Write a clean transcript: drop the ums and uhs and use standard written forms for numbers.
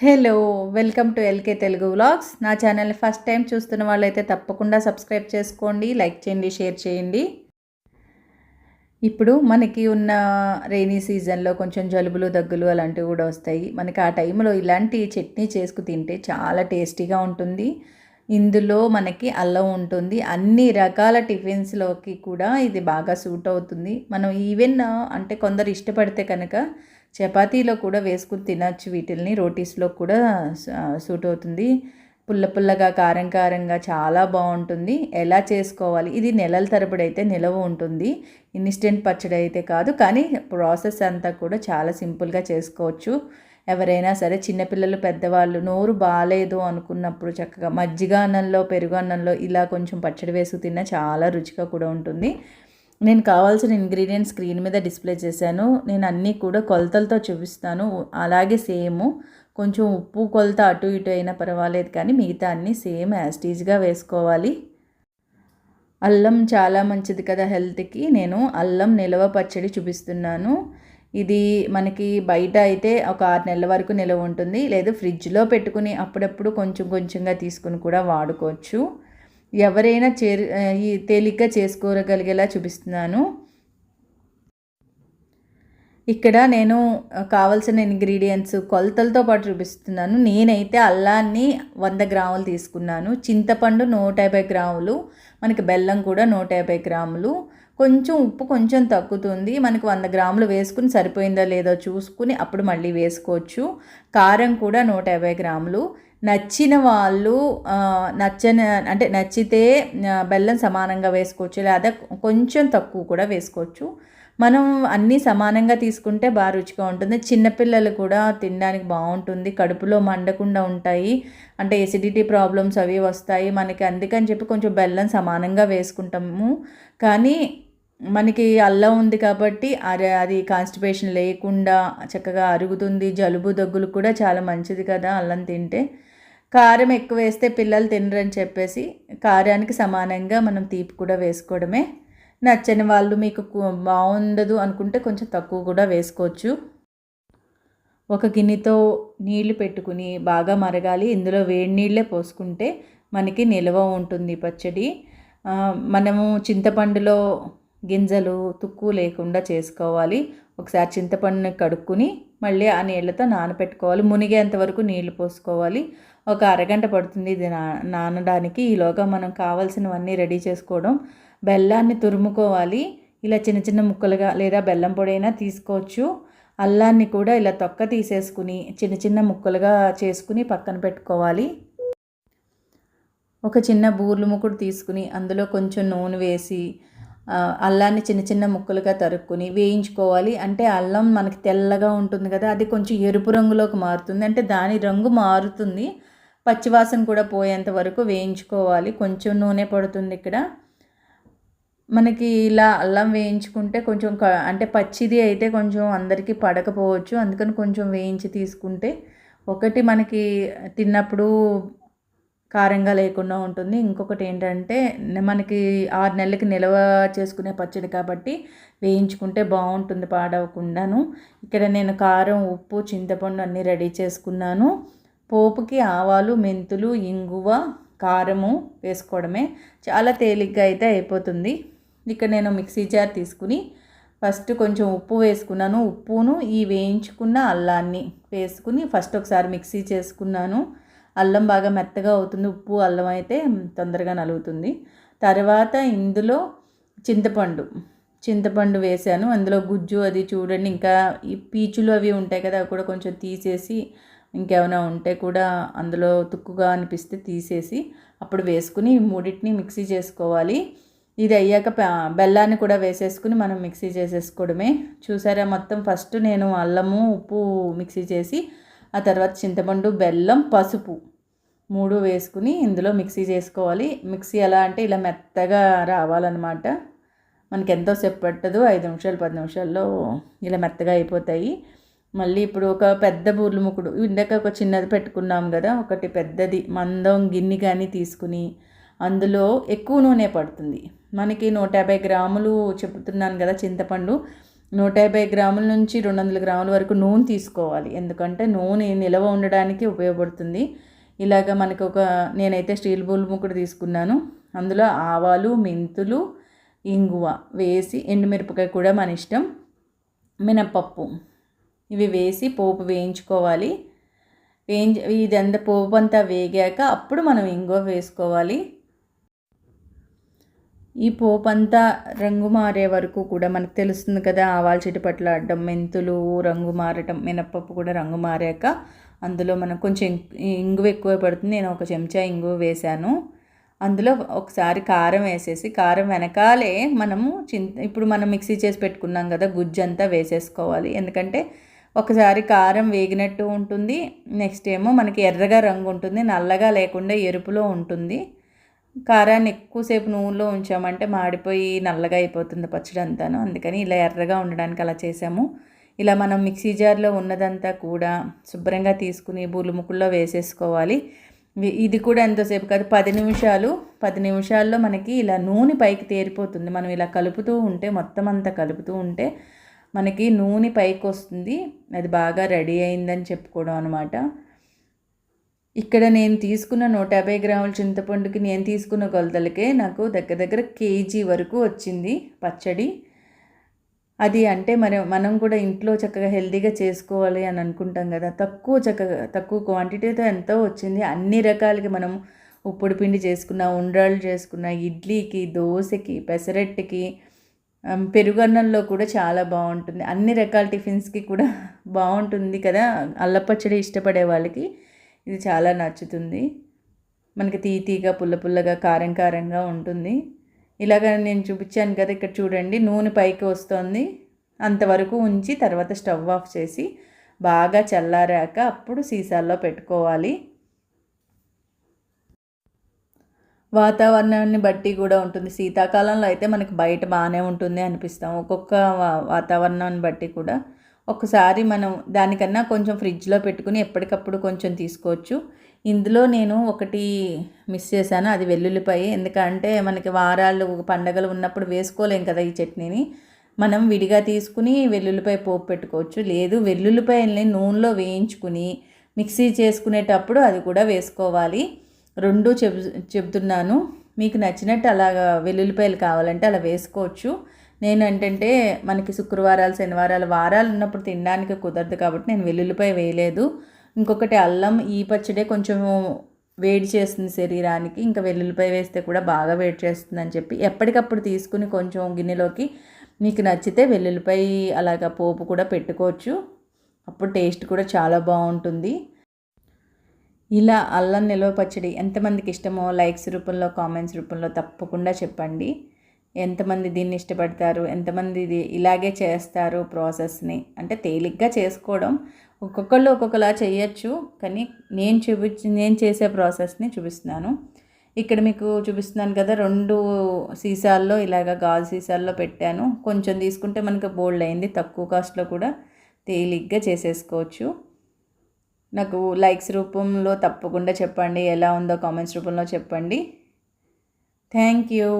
Hello! Welcome to LK Telugu vlogs. నా ఛానల్‌ని first time చూస్తున్న వాళ్ళైతే తప్పకుండా సబ్స్క్రైబ్ చేసుకోండి, లైక్ చేయండి, షేర్ చేయండి. ఇప్పుడు మనకి ఉన్న రెయినీ సీజన్‌లో కొంచెం జలుబులు, దగ్గులు అలాంటివి కూడా వస్తాయి. మనకి ఆ టైంలో ఇలాంటి చట్నీ చేసుకు తింటే చాలా టేస్టీగా ఉంటుంది. ఇందులో మనకి అల్లం ఉంటుంది. అన్ని రకాల టిఫిన్స్‌లోకి కూడా ఇది బాగా సూట్ అవుతుంది. మనం ఈవెన్ అంటే కొందరు ఇష్టపడితే కనుక చపాతీలో కూడా వేసుకొని తినొచ్చు వీటిల్ని. రోటీస్‌లో కూడా సూట్ అవుతుంది. పుల్ల పుల్లగా, కారం కారంగా చాలా బావుంటుంది. ఎలా చేసుకోవాలి? ఇది నెలల తరబడి అయితే నిలవ ఉంటుంది. ఇన్‌స్టెంట్ పచ్చడి అయితే కాదు. కానీ ప్రాసెస్ అంతా కూడా చాలా సింపుల్‌గా చేసుకోవచ్చు. ఎవరైనా సరే చిన్నపిల్లలు, పెద్దవాళ్ళు నోరు బాలేదు అనుకున్నప్పుడు చక్కగా మజ్జిగ అన్నంలో, పెరుగు అన్నంలో ఇలా కొంచెం పచ్చడి వేసుకు తిన్నా చాలా రుచిగా కూడా ఉంటుంది. నేను కావాల్సిన ఇంగ్రీడియంట్స్ స్క్రీన్ మీద డిస్ప్లే చేశాను. నేను అన్నీ కూడా కొలతలతో చూపిస్తాను. అలాగే సేము కొంచెం ఉప్పు కొలత అటు ఇటు అయినా పర్వాలేదు, కానీ మిగతా అన్నీ సేమ్ యాజ్ టీజ్‌గా వేసుకోవాలి. అల్లం చాలా మంచిది కదా హెల్త్‌కి. నేను అల్లం నిలవ పచ్చడి చూపిస్తున్నాను. ఇది మనకి బయట అయితే ఒక 6 నెలల వరకు నిలవ ఉంటుంది. లేదు ఫ్రిడ్జ్‌లో పెట్టుకుని అప్పుడప్పుడు కొంచెం కొంచెంగా తీసుకొని కూడా వాడుకోవచ్చు. ఎవరైనా ఈ తేలిగ్గా చేసుకోగలిగేలా చూపిస్తున్నాను. ఇక్కడ నేను కావాల్సిన ఇంగ్రీడియంట్స్ కొలతలతో పాటు చూపిస్తున్నాను. నేనైతే అల్లాన్ని 100 గ్రాములు తీసుకున్నాను. చింతపండు 150 గ్రాములు, మనకి బెల్లం కూడా 150 గ్రాములు. కొంచెం ఉప్పు కొంచెం తగ్గుతుంది. మనకి 100 గ్రాములు వేసుకుని సరిపోయిందో లేదో చూసుకుని అప్పుడు మళ్ళీ వేసుకోవచ్చు. కారం కూడా 150 గ్రాములు. నచ్చిన వాళ్ళు అంటే నచ్చితే బెల్లం సమానంగా వేసుకోవచ్చు, లేదా కొంచెం తక్కువ కూడా వేసుకోవచ్చు. మనం అన్నీ సమానంగా తీసుకుంటే బాగా రుచిగా ఉంటుంది. చిన్నపిల్లలు కూడా తినడానికి బాగుంటుంది. కడుపులో మండకుండా ఉంటాయి. అంటే ఎసిడిటీ ప్రాబ్లమ్స్ అవి వస్తాయి మనకి. అందుకని చెప్పి కొంచెం బెల్లం సమానంగా వేసుకుంటాము. కానీ మనకి అల్లం ఉంది కాబట్టి అది కాన్స్టిపేషన్ లేకుండా చక్కగా అరుగుతుంది. జలుబు దగ్గులు కూడా చాలా మంచిది కదా అల్లం తింటే. కారం ఎక్కువ వేస్తే పిల్లలు తినరని చెప్పేసి కారానికి సమానంగా మనం తీపి కూడా వేసుకోవడమే. నచ్చని వాళ్ళు మీకు బాగుండదు అనుకుంటే కొంచెం తక్కువ కూడా వేసుకోవచ్చు. ఒక గిన్నెతో నీళ్లు పెట్టుకుని బాగా మరగాలి. ఇందులో వేడి నీళ్ళే పోసుకుంటే మనకి నిల్వ ఉంటుంది పచ్చడి. మనము చింతపండులో గింజలు తుక్కు లేకుండా చేసుకోవాలి. ఒకసారి చింతపండుని కడుక్కుని మళ్ళీ ఆ నీళ్ళతో నానబెట్టుకోవాలి. మునిగేంత వరకు నీళ్లు పోసుకోవాలి. ఒక అరగంట పడుతుంది ఇది నానడానికి. ఈలోగా మనం కావాల్సినవన్నీ రెడీ చేసుకోవడం. బెల్లాన్ని తురుముకోవాలి. ఇలా చిన్న చిన్న ముక్కలుగా, లేదా బెల్లం పొడి అయినా తీసుకోవచ్చు. అల్లాన్ని కూడా ఇలా తొక్క తీసేసుకుని చిన్న చిన్న ముక్కలుగా చేసుకుని పక్కన పెట్టుకోవాలి. ఒక చిన్న బూర్లు ముక్కుడు తీసుకుని అందులో కొంచెం నూనె వేసి అల్లాన్ని చిన్న చిన్న ముక్కలుగా తరుక్కుని వేయించుకోవాలి. అంటే అల్లం మనకి తెల్లగా ఉంటుంది కదా, అది కొంచెం ఎరుపు రంగులోకి మారుతుంది. అంటే దాని రంగు మారుతుంది. పచ్చివాసన కూడా పోయేంత వరకు వేయించుకోవాలి. కొంచెం నూనె పడుతుంది ఇక్కడ. మనకి ఇలా అల్లం వేయించుకుంటే కొంచెం అంటే పచ్చిది అయితే కొంచెం అందరికీ పడకపోవచ్చు. అందుకని కొంచెం వేయించి తీసుకుంటే ఒకటి మనకి తిన్నప్పుడు కారంగా లేకుండా ఉంటుంది. ఇంకొకటి ఏంటంటే మనకి 6 నెలలకి నిల్వ చేసుకునే పచ్చడి కాబట్టి వేయించుకుంటే బాగుంటుంది పాడవకుండాను. ఇక్కడ నేను కారం, ఉప్పు, చింతపండు అన్నీ రెడీ చేసుకున్నాను. పోపుకి ఆవాలు, మెంతులు, ఇంగువ, కారము వేసుకోవడమే. చాలా తేలిగ్గా అయితే అయిపోతుంది. ఇక్కడ నేను మిక్సీ జార్ తీసుకుని ఫస్ట్ కొంచెం ఉప్పు వేసుకున్నాను. ఉప్పును ఈ వేయించుకున్న అల్లాన్ని వేసుకుని ఫస్ట్ ఒకసారి మిక్సీ చేసుకున్నాను. అల్లం బాగా మెత్తగా అవుతుంది. ఉప్పు అల్లం అయితే తొందరగా నలుగుతుంది. తర్వాత ఇందులో చింతపండు వేసాను. అందులో గుజ్జు అది చూడండి, ఇంకా ఈ పీచులు అవి ఉంటాయి కదా, అవి కూడా కొంచెం తీసేసి, ఇంకేమైనా ఉంటే కూడా అందులో తుక్కుగా అనిపిస్తే తీసేసి అప్పుడు వేసుకుని మూడింటిని మిక్సీ చేసుకోవాలి. ఇది అయ్యాక బెల్లాన్ని కూడా వేసేసుకుని మనం మిక్సీ చేసేసుకోవడమే. చూసారా, మొత్తం ఫస్ట్ నేను అల్లము, ఉప్పు మిక్సీ చేసి ఆ తర్వాత చింతపండు, బెల్లం, పసుపు 3 వేసుకుని ఇందులో మిక్సీ చేసుకోవాలి. మిక్సీ ఎలా అంటే ఇలా మెత్తగా రావాలన్నమాట. మనకి ఎంతో సేపు పట్టదు, 5 నిమిషాలు 10 నిమిషాల్లో ఇలా మెత్తగా అయిపోతాయి. మళ్ళీ ఇప్పుడు ఒక పెద్ద బూర్లు ముక్కుడు, ఇందాక ఒక చిన్నది పెట్టుకున్నాం కదా, ఒకటి పెద్దది మందం గిన్నె కానీ తీసుకుని అందులో ఎక్కువ నూనె పడుతుంది. మనకి 150 గ్రాములు చెప్తున్నాను కదా చింతపండు, 150 గ్రాముల నుంచి 200 గ్రాముల వరకు నూనె తీసుకోవాలి. ఎందుకంటే నూనె నిల్వ ఉండడానికి ఉపయోగపడుతుంది. ఇలాగ మనకు నేనైతే స్టీల్ బౌల్ మూకుడు తీసుకున్నాను. అందులో ఆవాలు, మెంతులు, ఇంగువ వేసి, ఎండుమిరపకాయ కూడా మన ఇష్టం, మినపప్పు ఇవి వేసి పోపు వేయించుకోవాలి. ఇదంతా పోపు అంతా వేగాక అప్పుడు మనం ఇంగువ వేసుకోవాలి. ఈ పోపు అంతా రంగు మారే వరకు కూడా మనకు తెలుస్తుంది కదా, ఆవాలు చిటపట్లాడడం, మెంతులు రంగు మారటం, మినపప్పు కూడా రంగు మారాక అందులో మనం కొంచెం ఇంగువ ఎక్కువ పడుతుంది. నేను 1 చెంచా ఇంగువ వేశాను. అందులో ఒకసారి కారం వేసేసి, కారం వెనకాలే మనము ఇప్పుడు మనం మిక్సీ చేసి పెట్టుకున్నాం కదా గుజ్జంతా వేసేసుకోవాలి. ఎందుకంటే ఒకసారి కారం వేగినట్టు ఉంటుంది, నెక్స్ట్ ఏమో మనకి ఎర్రగా రంగు ఉంటుంది, నల్లగా లేకుండా ఎరుపులో ఉంటుంది. కారాన్ని ఎక్కువసేపు నూనెలో ఉంచామంటే మాడిపోయి నల్లగా అయిపోతుంది పచ్చడి అంతాను. అందుకని ఇలా ఎర్రగా ఉండడానికి అలా చేసాము. ఇలా మనం మిక్సీ జార్లో ఉన్నదంతా కూడా శుభ్రంగా తీసుకుని బూలుముకుల్లో వేసేసుకోవాలి. ఇది కూడా ఎంతోసేపు కాదు, 10 నిమిషాలు. 10 నిమిషాల్లో మనకి ఇలా నూనె పైకి తేరిపోతుంది. మనం ఇలా కలుపుతూ ఉంటే, మొత్తం అంతా కలుపుతూ ఉంటే మనకి నూనె పైకి వస్తుంది. అది బాగా రెడీ అయిందని చెప్పుకోవడం అనమాట. ఇక్కడ నేను తీసుకున్న 150 గ్రాముల చింతపండుకి నేను తీసుకున్న కొలతలకే నాకు దగ్గర కేజీ వరకు వచ్చింది పచ్చడి. అది అంటే మనం కూడా ఇంట్లో చక్కగా హెల్తీగా చేసుకోవాలి అని అనుకుంటాం కదా, తక్కువ క్వాంటిటీతో ఎంతో వచ్చింది. అన్ని రకాలకి మనం ఉప్పుడు పిండి చేసుకున్న, ఉండ్రాళ్ళు చేసుకున్న, ఇడ్లీకి, దోశకి, పెసరట్టుకి, పెరుగన్నంలో కూడా చాలా బాగుంటుంది. అన్ని రకాల టిఫిన్స్కి కూడా బాగుంటుంది కదా. అల్లపచ్చడి ఇష్టపడే వాళ్ళకి ఇది చాలా నచ్చుతుంది. మనకి తీగా, పుల్లగా, కారంగా ఉంటుంది. ఇలాగ నేను చూపించాను కదా, ఇక్కడ చూడండి నూనె పైకి వస్తుంది. అంతవరకు ఉంచి తర్వాత స్టవ్ ఆఫ్ చేసి బాగా చల్లారాక అప్పుడు సీసాల్లో పెట్టుకోవాలి. వాతావరణాన్ని బట్టి కూడా ఉంటుంది. శీతాకాలంలో అయితే మనకి బయట బాగానే ఉంటుంది అనిపిస్తాం. ఒక్కొక్క వాతావరణాన్ని బట్టి కూడా ఒకసారి మనం దానికన్నా కొంచెం ఫ్రిడ్జ్లో పెట్టుకుని ఎప్పటికప్పుడు కొంచెం తీసుకోవచ్చు. ఇందులో నేను ఒకటి మిస్ చేశాను, అది వెల్లుల్లిపాయ. ఎందుకంటే మనకి వారాలు, పండగలు ఉన్నప్పుడు వేసుకోలేం కదా ఈ చట్నీని. మనం విడిగా తీసుకుని వెల్లుల్లిపాయ పోపు పెట్టుకోవచ్చు. లేదు, వెల్లుల్లిపాయల్ని నూనెలో వేయించుకుని మిక్సీ చేసుకునేటప్పుడు అది కూడా వేసుకోవాలి. రెండు చెబుతున్నాను. మీకు నచ్చినట్టు అలాగా వెల్లుల్లిపాయలు కావాలంటే అలా వేసుకోవచ్చు. నేను ఏంటంటే మనకి శుక్రవారాలు, శనివారాలు, వారాలు ఉన్నప్పుడు తినడానికి కుదరదు కాబట్టి నేను వెల్లుల్లిపాయ వేయలేదు. ఇంకొకటి అల్లం, ఈ పచ్చడే కొంచెం వేడి చేస్తుంది శరీరానికి. ఇంకా వెల్లుల్లిపాయ వేస్తే కూడా బాగా వేడి చేస్తుంది అని చెప్పి ఎప్పటికప్పుడు తీసుకుని కొంచెం గిన్నెలోకి మీకు నచ్చితే వెల్లుల్లిపాయ అలాగా పోపు కూడా పెట్టుకోవచ్చు. అప్పుడు టేస్ట్ కూడా చాలా బాగుంటుంది. ఇలా అల్లం నిల్వ పచ్చడి ఎంతమందికి ఇష్టమో లైక్స్ రూపంలో, కామెంట్స్ రూపంలో తప్పకుండా చెప్పండి. ఎంతమంది దీన్ని ఇష్టపడతారు, ఎంతమంది ఇది ఇలాగే చేస్తారు ప్రాసెస్ని. అంటే తేలిగ్గా చేసుకోవడం, ఒక్కొక్కళ్ళు ఒక్కొక్కలా చేయొచ్చు, కానీ నేను చేసే ప్రాసెస్ని చూపిస్తున్నాను. ఇక్కడ మీకు చూపిస్తున్నాను కదా, 2 సీసాల్లో ఇలాగ గాజు సీసాల్లో పెట్టాను. కొంచెం తీసుకుంటే మనకు బోల్డ్ అయింది. తక్కువ కాస్ట్లో కూడా తేలిగ్గా చేసేసుకోవచ్చు. నాకు లైక్స్ రూపంలో తప్పకుండా చెప్పండి, ఎలా ఉందో కామెంట్స్ రూపంలో చెప్పండి. Thank you.